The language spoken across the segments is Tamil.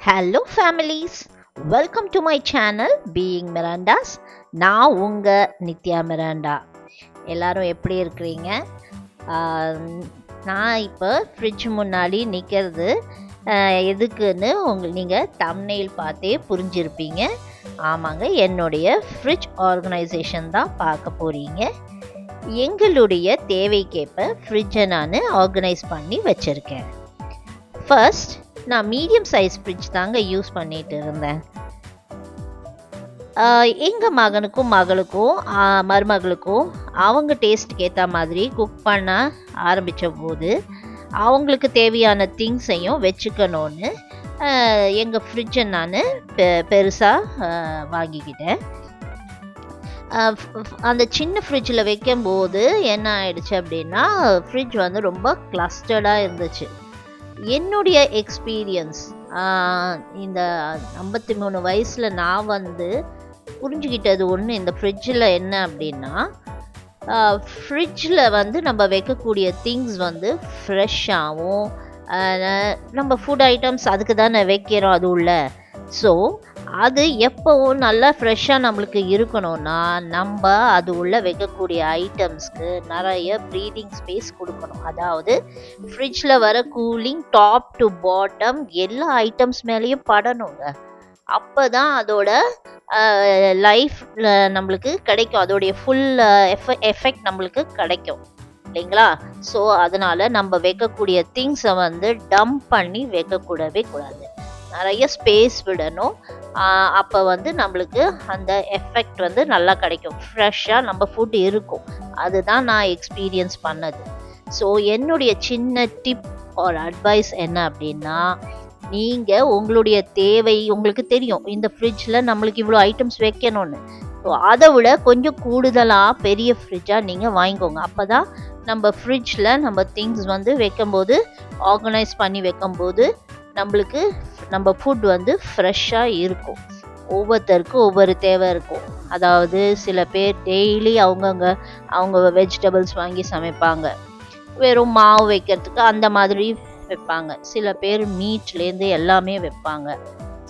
Hello families, welcome to my channel being Mirandas. நான் உங்கள் நித்யா மிராண்டா. எல்லாரும் எப்படி இருக்கிறீங்க? நான் இப்போ ஃப்ரிட்ஜ் முன்னாடி நிற்கிறது எதுக்குன்னு நீங்கள் தம்ப்நெயில் பார்த்தே புரிஞ்சிருப்பீங்க. ஆமாங்க, என்னுடைய ஃப்ரிட்ஜ் ஆர்கனைசேஷன் தான் பார்க்க போகிறீங்க. எங்களுடைய தேவைக்கேற்ப ஃப்ரிட்ஜை நான் ஆர்கனைஸ் பண்ணி வச்சுருக்கேன். ஃபர்ஸ்ட், நான் மீடியம் சைஸ் ஃப்ரிட்ஜ் தாங்க யூஸ் பண்ணிட்டு இருந்தேன். எங்கள் மகனுக்கும் மருமகளுக்கும் அவங்க டேஸ்ட்டுக்கு ஏற்ற மாதிரி குக் பண்ண ஆரம்பித்த போது அவங்களுக்கு தேவையான திங்ஸையும் வச்சுக்கணும்னு எங்கள் ஃப்ரிட்ஜை நான் பெருசாக வாங்கிக்கிட்டேன். அந்த சின்ன ஃப்ரிட்ஜில் வைக்கும்போது என்ன ஆயிடுச்சு அப்படின்னா, ஃப்ரிட்ஜ் வந்து ரொம்ப கிளஸ்டர்டாக இருந்துச்சு. என்னுடைய எக்ஸ்பீரியன்ஸ் இந்த 53 வயசில் நான் வந்து புரிஞ்சுக்கிட்டது ஒன்று, இந்த ஃப்ரிட்ஜில் என்ன அப்படின்னா, ஃப்ரிட்ஜில் வந்து நம்ம வைக்கக்கூடிய திங்ஸ் வந்து ஃப்ரெஷ்ஷாகவும், நம்ம ஃபுட் ஐட்டம்ஸ் அதுக்கு தானே வைக்கிறோம் அது உள்ள. ஸோ அது எப்போவும் நல்லா ஃப்ரெஷ்ஷாக நம்மளுக்கு இருக்கணும்னா நம்ம அது உள்ள வைக்கக்கூடிய ஐட்டம்ஸ்க்கு நிறைய ப்ரீதிங் ஸ்பேஸ் கொடுக்கணும். அதாவது ஃப்ரிட்ஜில் வர கூலிங் டாப் டு பாட்டம் எல்லா ஐட்டம்ஸ் மேலேயும் படணுங்க. அப்போ தான் அதோட லைஃப் நம்மளுக்கு கிடைக்கும், அதோடைய ஃபுல் எஃபெக்ட் நம்மளுக்கு கிடைக்கும் இல்லைங்களா? ஸோ அதனால் நம்ம வைக்கக்கூடிய திங்ஸை வந்து டம்ப் பண்ணி வைக்கக்கூடவே கூடாது. நிறைய ஸ்பேஸ் விடணும். அப்போ வந்து நம்மளுக்கு அந்த எஃபெக்ட் வந்து நல்லா கிடைக்கும், ஃப்ரெஷ்ஷாக நம்ம ஃபுட் இருக்கும். அதுதான் நான் எக்ஸ்பீரியன்ஸ் பண்ணது. ஸோ என்னுடைய சின்ன டிப் ஆர் அட்வைஸ் என்ன அப்படின்னா, நீங்கள் உங்களுடைய தேவை உங்களுக்கு தெரியும், இந்த ஃப்ரிட்ஜில் நம்மளுக்கு இவ்வளோ ஐட்டம்ஸ் வைக்கணும்னு. ஸோ அதை விட கொஞ்சம் கூடுதலாக பெரிய ஃப்ரிட்ஜாக நீங்கள் வாங்கிக்கோங்க. அப்போ தான் நம்ம ஃப்ரிட்ஜில் நம்ம திங்ஸ் வந்து வைக்கும்போது, ஆர்கனைஸ் பண்ணி வைக்கும்போது நம்மளுக்கு நம்ம ஃபுட் வந்து ஃப்ரெஷ்ஷாக இருக்கும். ஒவ்வொருத்தருக்கும் ஒவ்வொரு தேவை இருக்கும். அதாவது சில பேர் டெய்லி அவங்க வெஜிடபிள்ஸ் வாங்கி சமைப்பாங்க, வெறும் மாவு வைக்கிறதுக்கு அந்த மாதிரி வைப்பாங்க. சில பேர் மீட்லேருந்து எல்லாமே வைப்பாங்க.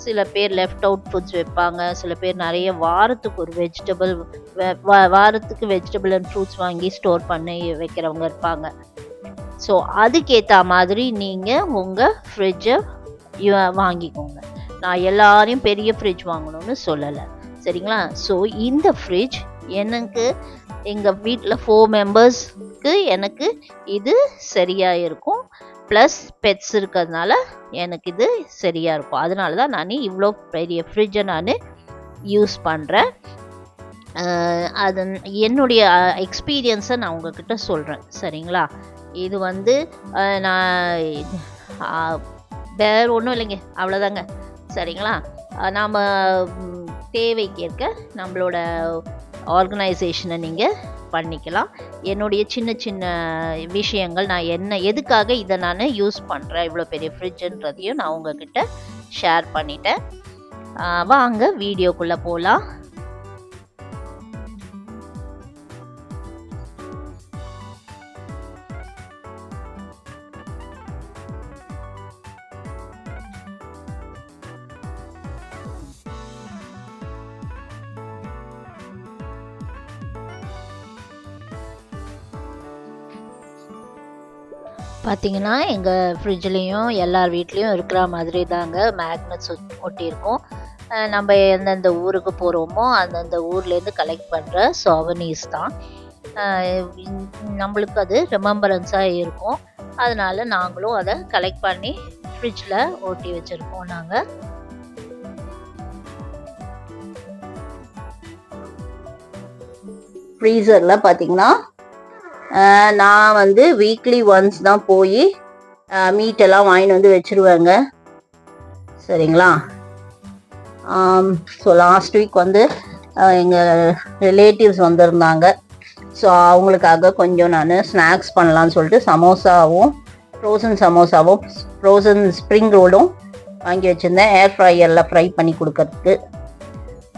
சில பேர் லெஃப்ட் அவுட் ஃபுட்ஸ் வைப்பாங்க. சில பேர் நிறைய வாரத்துக்கு ஒரு வாரத்துக்கு வெஜிடபிள் அண்ட் ஃப்ரூட்ஸ் வாங்கி ஸ்டோர் பண்ணி வைக்கிறவங்க இருப்பாங்க. ஸோ அதுக்கேற்ற மாதிரி நீங்கள் உங்கள் ஃப்ரிட்ஜை வாங்கிக்கோங்க. நான் எல்லாரையும் பெரிய ஃப்ரிட்ஜ் வாங்கணும்னு சொல்லலை, சரிங்களா? ஸோ இந்த ஃப்ரிட்ஜ் எனக்கு எங்கள் வீட்டில் 4 மெம்பர்ஸ்க்கு எனக்கு இது சரியாக இருக்கும். ப்ளஸ் பெட்ஸ் இருக்கிறதுனால எனக்கு இது சரியாக இருக்கும். அதனால தான் நான் இவ்வளோ பெரிய ஃப்ரிட்ஜை நான் யூஸ் பண்ணுறேன். அது என்னுடைய எக்ஸ்பீரியன்ஸை நான் உங்ககிட்ட சொல்கிறேன், சரிங்களா? இது வந்து நான் வேறு ஒன்றும் இல்லைங்க, அவ்வளோதாங்க, சரிங்களா? நாம் தேவைக்கேற்க நம்மளோட ஆர்கனைசேஷனை நீங்கள் பண்ணிக்கலாம். என்னுடைய சின்ன சின்ன விஷயங்கள், நான் எதுக்காக இதை நான் யூஸ் பண்ணுறேன் இவ்வளோ பெரிய ஃப்ரிட்ஜுன்றதையும் நான் உங்ககிட்ட ஷேர் பண்ணிட்டேன். வாங்க வீடியோக்குள்ளே போகலாம். பார்த்தீங்கன்னா எங்கள் ஃப்ரிட்ஜ்லேயும் எல்லார் வீட்லேயும் இருக்கிற மாதிரி தாங்க மேக்னட்ஸ் ஒட்டியிருக்கோம். நம்ம எந்தெந்த ஊருக்கு போகிறோமோ அந்தந்த ஊர்லேருந்து கலெக்ட் பண்ணுற சாவனீஸ் தான். நம்மளுக்கு அது ரிமெம்பரன்ஸாக இருக்கும். அதனால நாங்களும் அதை கலெக்ட் பண்ணி ஃப்ரிட்ஜில் ஒட்டி வச்சுருக்கோம். நாங்கள் ஃப்ரீசரில் பார்த்தீங்கன்னா நான் வந்து வீக்லி ஒன்ஸ் தான் போய் மீட்டெல்லாம் வாங்கிட்டு வந்து வச்சுருவேங்க, சரிங்களா? ஸோ லாஸ்ட் வீக் வந்து எங்கள் ரிலேட்டிவ்ஸ் வந்திருந்தாங்க. ஸோ அவங்களுக்காக கொஞ்சம் நான் ஸ்நாக்ஸ் பண்ணலான்னு சொல்லிட்டு சமோசாவும் ஃப்ரோசன் ஸ்ப்ரிங் ரோலும் வாங்கி வச்சுருந்தேன், ஏர் ஃப்ரையரில் ஃப்ரை பண்ணி கொடுக்கறதுக்கு.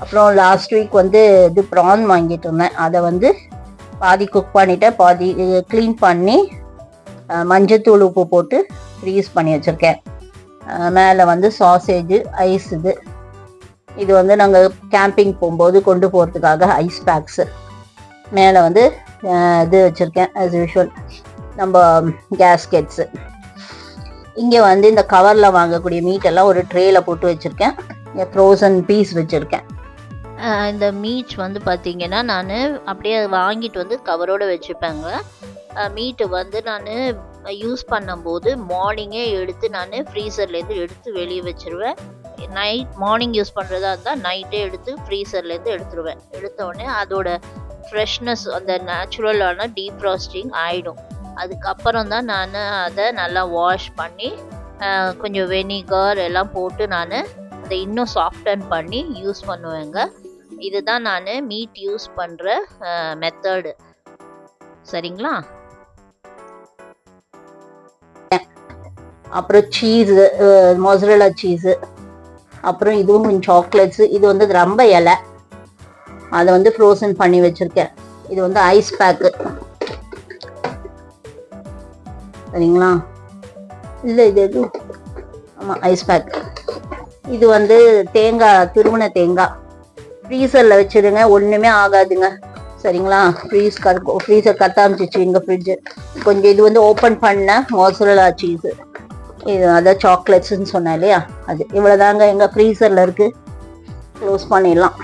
அப்புறம் லாஸ்ட் வீக் வந்து இது ப்ரான் வாங்கிட்டு இருந்தேன். அதை வந்து பாதி குக் பண்ணிவிட்டேன், பாதி க்ளீன் பண்ணி மஞ்சத்தூள் உப்பு போட்டு ஃப்ரீஸ் பண்ணி வச்சுருக்கேன். மேலே வந்து சாசேஜ் ஐஸ். இது வந்து நாங்கள் கேம்பிங் போகும்போது கொண்டு போகிறதுக்காக ஐஸ் பேக்ஸு. மேலே வந்து இது வச்சுருக்கேன் ஆஸ் யூஷுவல் நம்ம கேஸ்கெட்ஸு. இங்கே வந்து இந்த கவரில் வாங்கக்கூடிய மீட்டெல்லாம் ஒரு ட்ரேயில் போட்டு வச்சுருக்கேன். இங்கே ஃப்ரோசன் பீஸ் வச்சுருக்கேன். இந்த மீட் வந்து பார்த்திங்கன்னா நான் அப்படியே வாங்கிட்டு வந்து கவரோடு வச்சுப்பேங்க. மீட்டு வந்து நான் யூஸ் பண்ணும்போது மார்னிங்கே எடுத்து நான் ஃப்ரீசர்லேருந்து எடுத்து வெளியே வச்சுருவேன். மார்னிங் யூஸ் பண்ணுறதா இருந்தால் நைட்டே எடுத்து ஃப்ரீசர்லேருந்து எடுத்துருவேன். எடுத்தோடனே அதோட ஃப்ரெஷ்னஸ் அந்த நேச்சுரலான டீஃப்ராஸ்டிங் ஆகிடும். அதுக்கப்புறம் தான் நான் அதை நல்லா வாஷ் பண்ணி கொஞ்சம் வெனிகர் எல்லாம் போட்டு நான் அதை இன்னும் சாஃப்டன் பண்ணி யூஸ் பண்ணுவேங்க. இதுதான் நான் மீட் யூஸ் பண்ணுற மெத்தடு. சரிங்களா? அப்புறம் சீஸு, மொசரல்லா சீஸு, அப்புறம் இதுவும் கொஞ்சம் சாக்லேட்ஸு. இது வந்து ரொம்ப இலை, அதை வந்து ஃப்ரோசன் பண்ணி வச்சுருக்கேன். இது வந்து ஐஸ் பேக்கு. சரிங்களா? இல்லை இது எது? ஆமாம், ஐஸ் பேக். இது வந்து தேங்காய், திருமண தேங்காய். ஃப்ரீசரில் வச்சுருங்க, ஒன்றுமே ஆகாதுங்க. சரிங்களா? ஃப்ரீசர் கத்த ஆரம்பிச்சிச்சு எங்கள் ஃப்ரிட்ஜு. கொஞ்சம் இது வந்து ஓப்பன் பண்ண மொசரல்லா சீஸு. இது அதான் சாக்லேட்ஸ்ன்னு சொன்னேன் இல்லையா, அது இவ்வளோதாங்க எங்கள் ஃப்ரீசரில் இருக்குது. க்ளோஸ் பண்ணிடலாம்.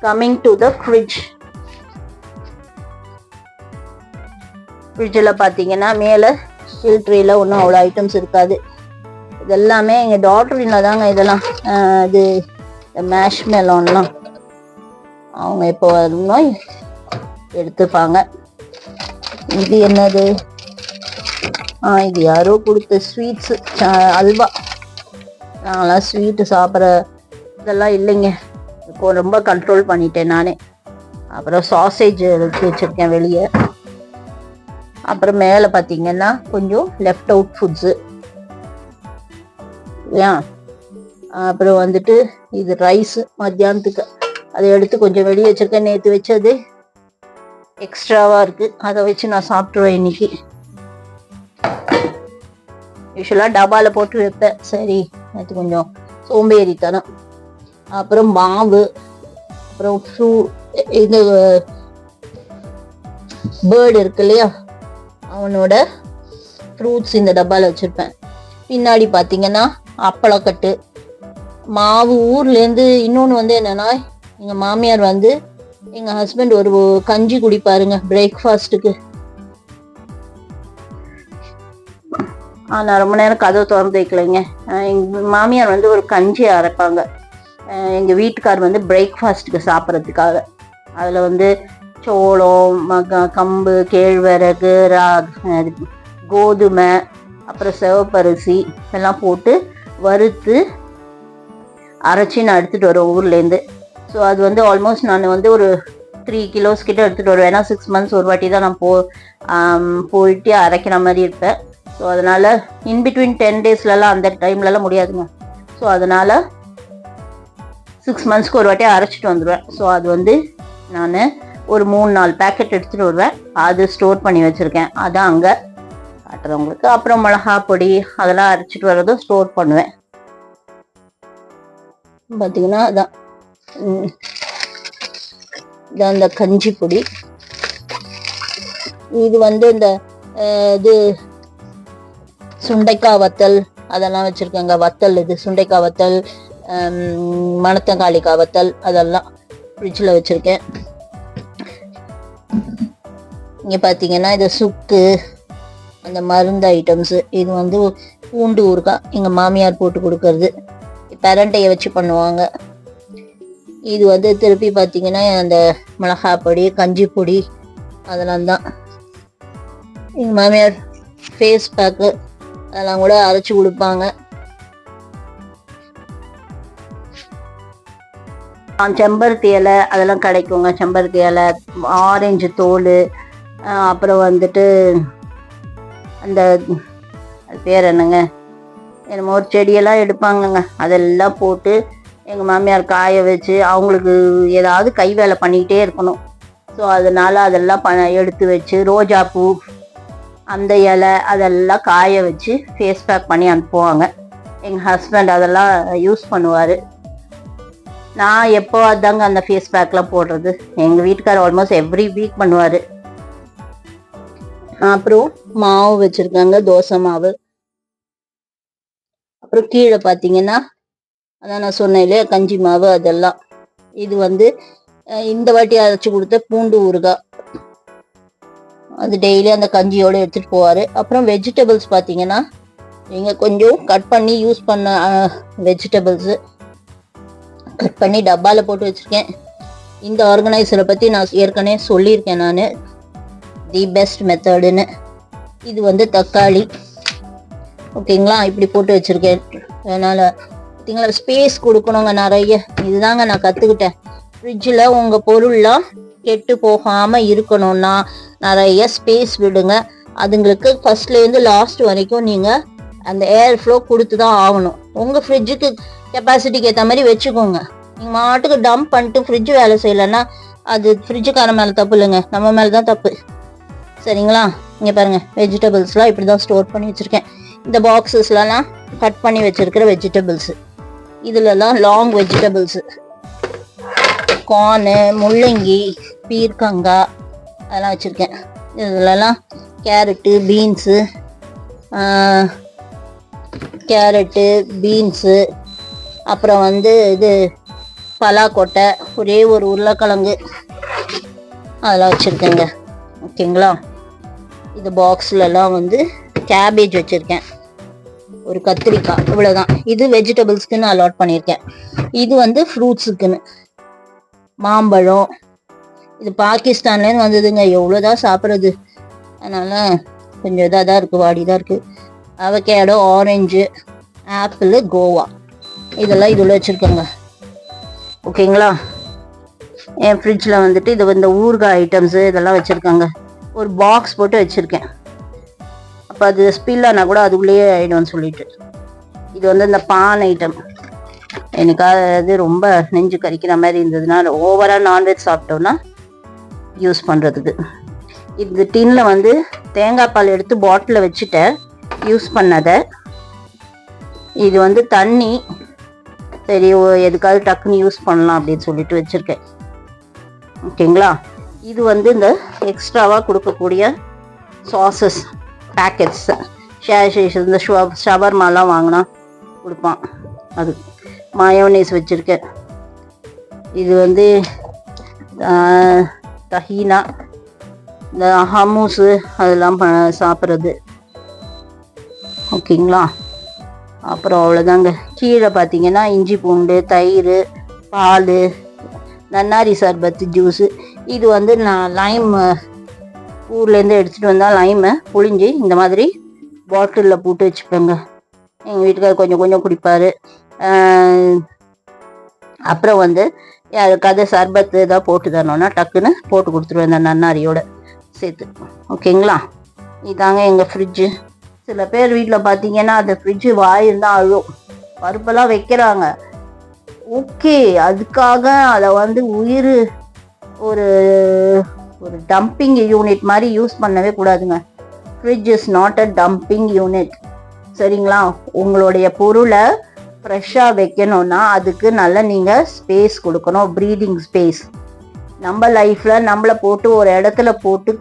Coming to the fridge. ஃப்ரிட்ஜில் பார்த்தீங்கன்னா மேலே ஸ்டீல் ட்ரேயில் ஒன்றும் அவ்வளோ ஐட்டம்ஸ் இருக்காது. இதெல்லாமே எங்கள் டாக்டரில் தாங்க. இதெல்லாம் இது மேஷ் மெலோன்லாம் அவங்க எப்போ வரணும் எடுத்துப்பாங்க. இது என்னது? இது யாரோ கொடுத்த ஸ்வீட்ஸு, அல்வா. நான்லாம் ஸ்வீட்டு சாப்பிட்ற இதெல்லாம் இல்லைங்க, இப்போ ரொம்ப கண்ட்ரோல் பண்ணிட்டேன் நானே. அப்புறம் சாசேஜ் எடுத்து வச்சுருக்கேன் வெளியே. அப்புறம் மேலே பார்த்தீங்கன்னா கொஞ்சம் லெஃப்ட் அவுட் ஃபுட்ஸு. ஏன் அப்புறம் வந்துட்டு இது ரைஸு மத்தியானத்துக்கு, அதை எடுத்து கொஞ்சம் வெளியே வச்சுருக்கேன். நேற்று வச்சது எக்ஸ்ட்ராவாக இருக்குது, அதை வச்சு நான் சாப்பிட்ருவேன் இன்னைக்கு. யூஸ்வலாக டப்பாவில் போட்டு வைப்பேன். சரி, அது கொஞ்சம் சோம்பேறித்தனம். அப்புறம் மாவு, அப்புறம் இந்த பேர்டு இருக்கு இல்லையா, அவனோட ஃப்ரூட்ஸ் இந்த டப்பாவில் வச்சுருப்பேன். பின்னாடி பார்த்தீங்கன்னா அப்பளக்கட்டு, மாவு. ஊர்லேருந்து இன்னொன்று வந்து என்னென்னா, எங்கள் மாமியார் வந்து எங்கள் ஹஸ்பண்ட் ஒரு கஞ்சி குடிப்பாருங்க பிரேக்ஃபாஸ்ட்டுக்கு. நான் ரொம்ப நேரம் கதவை திறந்து வைக்கலைங்க. எங்கள் மாமியார் வந்து ஒரு கஞ்சி அரைப்பாங்க எங்கள் வீட்டுக்கார் வந்து பிரேக்ஃபாஸ்ட்டுக்கு சாப்பிட்றதுக்காக. அதில் வந்து சோளம், கம்பு, கேழ்வரகு, கோதுமை, அப்புறம் சிவப்பரிசி எல்லாம் போட்டு வறுத்து அரைச்சி நான் எடுத்துகிட்டு வருவேன் ஊர்லேருந்து. ஸோ அது வந்து ஆல்மோஸ்ட் நான் வந்து ஒரு 3 கிலோஸ் கிட்ட எடுத்துகிட்டு வருவேன். ஏன்னா 6 months ஒரு வாட்டி தான் நான் போயிட்டு அரைக்கிற மாதிரி இருப்பேன். ஸோ அதனால் இன்பிட்வீன் 10 daysலலாம் அந்த டைம்லலாம் முடியாதுங்க. ஸோ அதனால் 6 monthsக்கு ஒரு வாட்டி அரைச்சிட்டு வந்துடுவேன். ஸோ அது வந்து நான் ஒரு 3-4 பேக்கெட் எடுத்துகிட்டு வருவேன். அது ஸ்டோர் பண்ணி வச்சுருக்கேன். அதான் அங்கே காட்டுறவங்களுக்கு. அப்புறம் மிளகா பொடி அதெல்லாம் அரைச்சிட்டு வர்றதும் ஸ்டோர் பண்ணுவேன். பார்த்தீங்கன்னா அதான் இதான் இந்த கஞ்சி பொடி. இது வந்து இந்த இது சுண்டைக்காய் வத்தல் அதெல்லாம் வச்சுருக்கேங்க. வத்தல் இது சுண்டைக்காய் வத்தல், மணத்தங்காளிக்காய் வத்தல் அதெல்லாம் ஃப்ரிட்ஜில் வச்சுருக்கேன். இங்கே பார்த்தீங்கன்னா இது சுக்கு, அந்த மருந்து ஐட்டம்ஸு. இது வந்து பூண்டு ஊறுகாய் எங்கள் மாமியார் போட்டு கொடுக்கறது, பெரண்டையை வச்சு பண்ணுவாங்க. இது வந்து திருப்பி பார்த்தீங்கன்னா அந்த மிளகாய் பொடி, கஞ்சி பொடி அதெல்லாம் தான். எங்கள் மாமியார் ஃபேஸ் பேக்கு அதெல்லாம் கூட அரைச்சி கொடுப்பாங்க. செம்பருத்தி இலை அதெல்லாம் கிடைக்குங்க. செம்பருத்தி இலை, ஆரஞ்சு தோல், அப்புறம் வந்துட்டு அந்த அது பேர் என்னங்க, என்னமோ ஒரு செடியெல்லாம் எடுப்பாங்கங்க. அதெல்லாம் போட்டு எங்கள் மாமியார் காய வச்சு அவங்களுக்கு ஏதாவது கை வேலை பண்ணிக்கிட்டே இருக்கணும். ஸோ அதனால் அதெல்லாம் எடுத்து வச்சு ரோஜாப்பூ அந்த இலை அதெல்லாம் காய வச்சு ஃபேஸ் பேக் பண்ணி அனுப்புவாங்க. எங்கள் ஹஸ்பண்ட் அதெல்லாம் யூஸ் பண்ணுவார். நான் எப்போ அதாங்க அந்த ஃபேஸ் பேக்லாம் போடுறது. எங்கள் வீட்டுக்காரர் ஆல்மோஸ்ட் எவ்ரி வீக் பண்ணுவார். அப்புறம் மாவு வச்சுருக்காங்க, தோசை மாவு. அப்புறம் கீழே பார்த்தீங்கன்னா அதான் நான் சொன்னேன் இல்லையா, கஞ்சி மாவு அதெல்லாம். இது வந்து இந்த வாட்டி அரைச்சி கொடுத்த பூண்டு ஊறுகாய், அது டெய்லி அந்த கஞ்சியோடு எடுத்துகிட்டு போவார். அப்புறம் வெஜிடபிள்ஸ் பார்த்தீங்கன்னா நீங்கள் கொஞ்சம் கட் பண்ணி யூஸ் பண்ண வெஜிடபிள்ஸு கட் பண்ணி டப்பாவில் போட்டு வச்சுருக்கேன். இந்த ஆர்கனைசரை பற்றி நான் ஏற்கனவே சொல்லியிருக்கேன், நான் தி பெஸ்ட் மெத்தடுன்னு. இது வந்து தக்காளி, ஓகேங்களா, இப்படி போட்டு வச்சுருக்கேன். அதனால் பார்த்தீங்களா ஸ்பேஸ் கொடுக்கணுங்க நிறைய. இதுதாங்க நான் கற்றுக்கிட்டேன். ஃப்ரிட்ஜில் உங்கள் பொருள்லாம் கெட்டு போகாமல் இருக்கணும்னா நிறைய ஸ்பேஸ் விடுங்க. அதுங்களுக்கு ஃபர்ஸ்ட்லேருந்து லாஸ்ட் வரைக்கும் நீங்கள் அந்த ஏர் ஃப்ளோ கொடுத்து தான் ஆகணும். உங்கள் ஃப்ரிட்ஜுக்கு கெப்பாசிட்டிக்கு ஏற்ற மாதிரி வச்சுக்கோங்க. நீங்கள் மாட்டுக்கு டம்ப் பண்ணிட்டு ஃப்ரிட்ஜு வேலை செய்யலைன்னா அது ஃப்ரிட்ஜுக்கார மேலே தப்பு இல்லைங்க, நம்ம மேலே தான் தப்பு. சரிங்களா? இங்கே பாருங்கள், வெஜிடபிள்ஸ்லாம் இப்படி தான் ஸ்டோர் பண்ணி வச்சுருக்கேன். இந்த பாக்ஸஸ்லாம் கட் பண்ணி வச்சுருக்கிற வெஜிடபிள்ஸு. இதுலலாம் லாங் வெஜிடபிள்ஸு, கார்னு, முள்ளங்கி, பீர்க்கங்காய் அதெல்லாம் வச்சுருக்கேன். இதுலலாம் கேரட்டு, பீன்ஸு, அப்புறம் வந்து இது பலாக்கொட்டை, ஒரே ஒரு உருளைக்கிழங்கு அதெல்லாம் வச்சுருக்கேங்க. ஓகேங்களா? இது பாக்ஸ்லலாம் வந்து கேபேஜ் வச்சுருக்கேன், ஒரு கத்திரிக்காய், இவ்வளோதான். இது வெஜிடபிள்ஸ்க்குன்னு அலாட் பண்ணியிருக்கேன். இது வந்து ஃப்ரூட்ஸுக்குன்னு மாம்பழம். இது பாகிஸ்தான்லேருந்து வந்ததுங்க, எவ்வளோதான் சாப்பிட்றது, அதனால் கொஞ்சம் இதாக தான் இருக்குது, வாடி தான் இருக்குது. அவகேடோ, ஆரஞ்சு, ஆப்பிள், கோவா இதெல்லாம் இதில் வச்சுருக்கேங்க. ஓகேங்களா? என் ஃப்ரிட்ஜில் வந்துட்டு இது இந்த ஊறுகாய் ஐட்டம்ஸு இதெல்லாம் வச்சுருக்காங்க. ஒரு பாக்ஸ் போட்டு வச்சுருக்கேன். அப்போ அது ஸ்பில் ஆனால் கூட அதுக்குள்ளேயே ஆகிடும்னு சொல்லிட்டு. இது வந்து இந்த பான் ஐட்டம். எனக்காவது ரொம்ப நெஞ்சு கறிக்கிற மாதிரி இருந்ததுன்னா, ஓவராக நான்வெஜ் சாப்பிட்டோன்னா யூஸ் பண்ணுறதுக்கு. இந்த டின்னில் வந்து தேங்காய் பால் எடுத்து பாட்டிலில் வச்சுட்டேன், யூஸ் பண்ணதை. இது வந்து தண்ணி, சரி எதுக்காவது டக்குன்னு யூஸ் பண்ணலாம் அப்படின்னு சொல்லிட்டு வச்சுருக்கேன். ஓகேங்களா? இது வந்து இந்த எக்ஸ்ட்ராவாக கொடுக்கக்கூடிய சாசஸ் பேக்கெட்ஸ், இந்த ஷவர்மாலாம் வாங்கினா கொடுப்பான், அது மயோனைஸ் வச்சுருக்கேன். இது வந்து தஹீனா, இந்த ஹமூஸு அதெல்லாம் சாப்பிட்றது. ஓகேங்களா? அப்புறம் அவ்வளோதாங்க. கீழே பார்த்தீங்கன்னா இஞ்சி பூண்டு, தயிர், பால், நன்னாரி சர்பத்து ஜூஸு. இது வந்து நான் லைம் ஊர்லேருந்து எடுத்துகிட்டு வந்தால் லைமை புழிஞ்சி இந்த மாதிரி பாட்டிலில் போட்டு வச்சுப்பேங்க. எங்கள் வீட்டுக்காரர் கொஞ்சம் கொஞ்சம் குடிப்பார். அப்புறம் வந்து அதுக்காக சர்பத்து ஏதாவது போட்டு தரணுன்னா டக்குன்னு போட்டு கொடுத்துருவேன் இந்த நன்னாரியோட சேர்த்து. ஓகேங்களா? இதாங்க எங்கள் ஃப்ரிட்ஜு. சில பேர் வீட்டில் பார்த்தீங்கன்னா அந்த ஃப்ரிட்ஜு வாயிருந்தால் அழும், பருப்பெல்லாம் வைக்கிறாங்க. ஓகே, அதுக்காக அதை வந்து ஒரு ஒரு டம்பிங் யூனிட் மாதிரி யூஸ் பண்ணவே கூடாதுங்க. Fridge is not a dumping unit. சரிங்களா? உங்களுடைய பொருளை ஃப்ரெஷ்ஷாக வைக்கணும்னா அதுக்கு நல்ல நீங்கள் ஸ்பேஸ் கொடுக்கணும், ப்ரீதிங் ஸ்பேஸ். நம்ம லைஃப்பில் நம்மளை போட்டு ஒரு இடத்துல போட்டு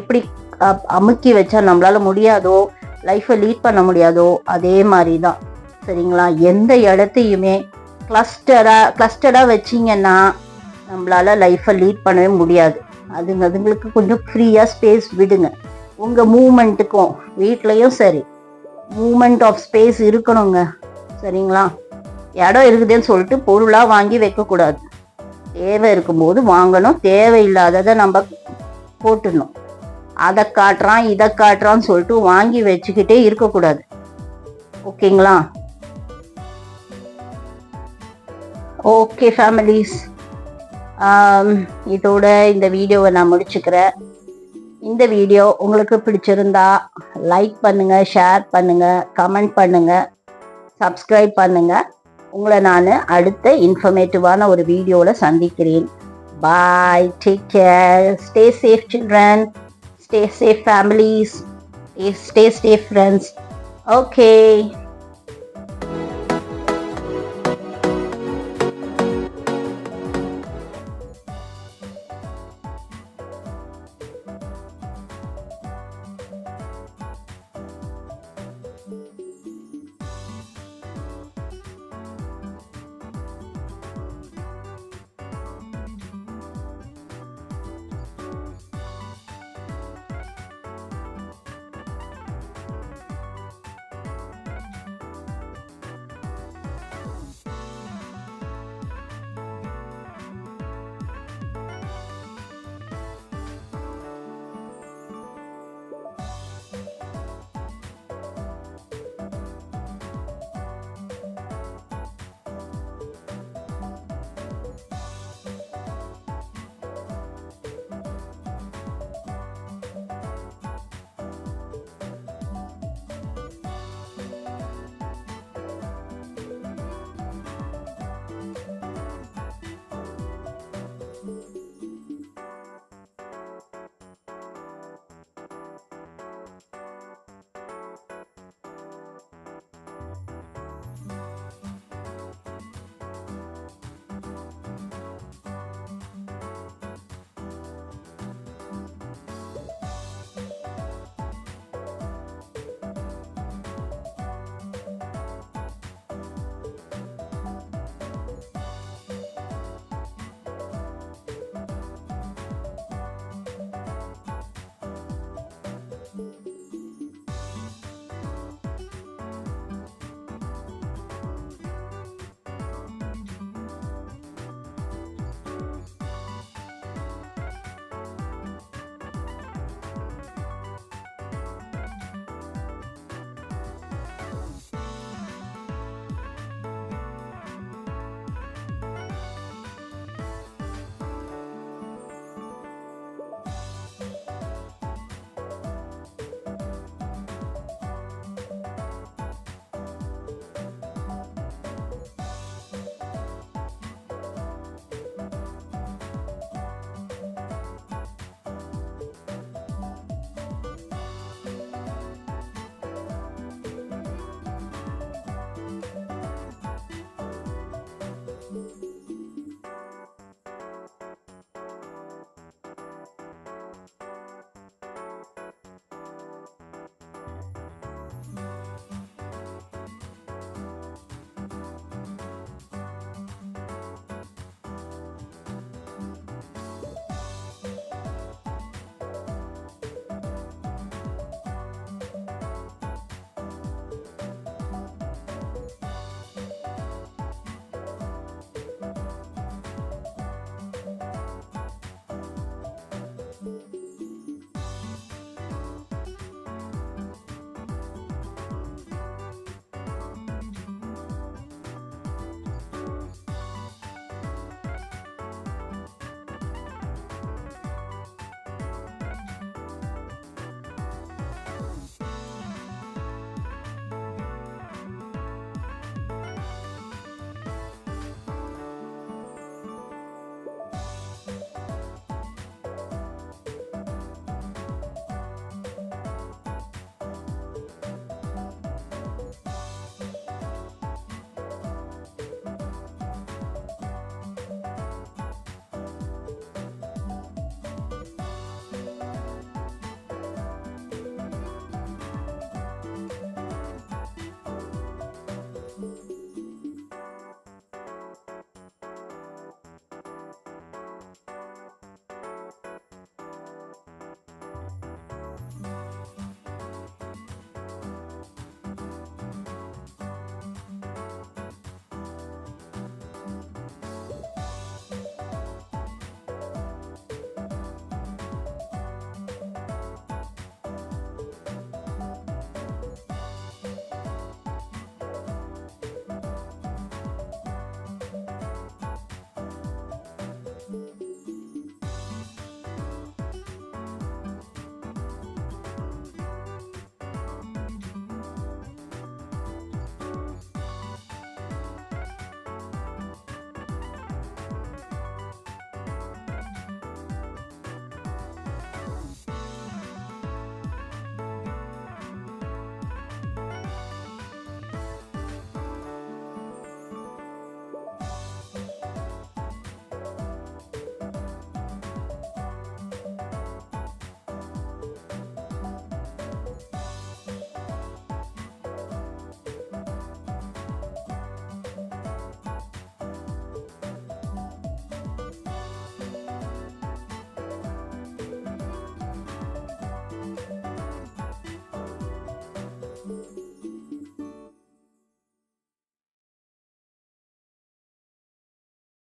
எப்படி அமுக்கி வச்சா நம்மளால முடியாதோ, லைஃப்பை லீட் பண்ண முடியாதோ, அதே மாதிரி தான். சரிங்களா? எந்த இடத்தையுமே கிளஸ்டராக வச்சிங்கன்னா நம்மளால லைஃப்பை லீட் பண்ணவே முடியாது. அதுங்களுக்கு கொஞ்சம் ஃப்ரீயாக ஸ்பேஸ் விடுங்க. உங்கள் மூமெண்ட்டுக்கும் வீட்லேயும் சரி மூமெண்ட் ஆஃப் ஸ்பேஸ் இருக்கணுங்க. சரிங்களா? இடம் இருக்குதுன்னு சொல்லிட்டு பொருளாக வாங்கி வைக்கக்கூடாது. தேவை இருக்கும்போது வாங்கணும், தேவையில்லாததை நம்ம போட்டுடணும். அதை காட்டுறான் இதை காட்டுறான்னு சொல்லிட்டு வாங்கி வச்சுக்கிட்டே இருக்கக்கூடாது. ஓகேங்களா? ஓகே ஃபேமிலிஸ், இதோட இந்த வீடியோவை நான் முடிச்சுக்கிறேன். இந்த வீடியோ உங்களுக்கு பிடிச்சிருந்தா லைக் பண்ணுங்க, ஷேர் பண்ணுங்க, கமெண்ட் பண்ணுங்க, சப்ஸ்கிரைப் பண்ணுங்க. உங்களை நான் அடுத்த இன்ஃபர்மேட்டிவான ஒரு வீடியோவில் சந்திக்கிறேன். Bye, take care, stay safe children, stay safe families, stay safe friends. Okay.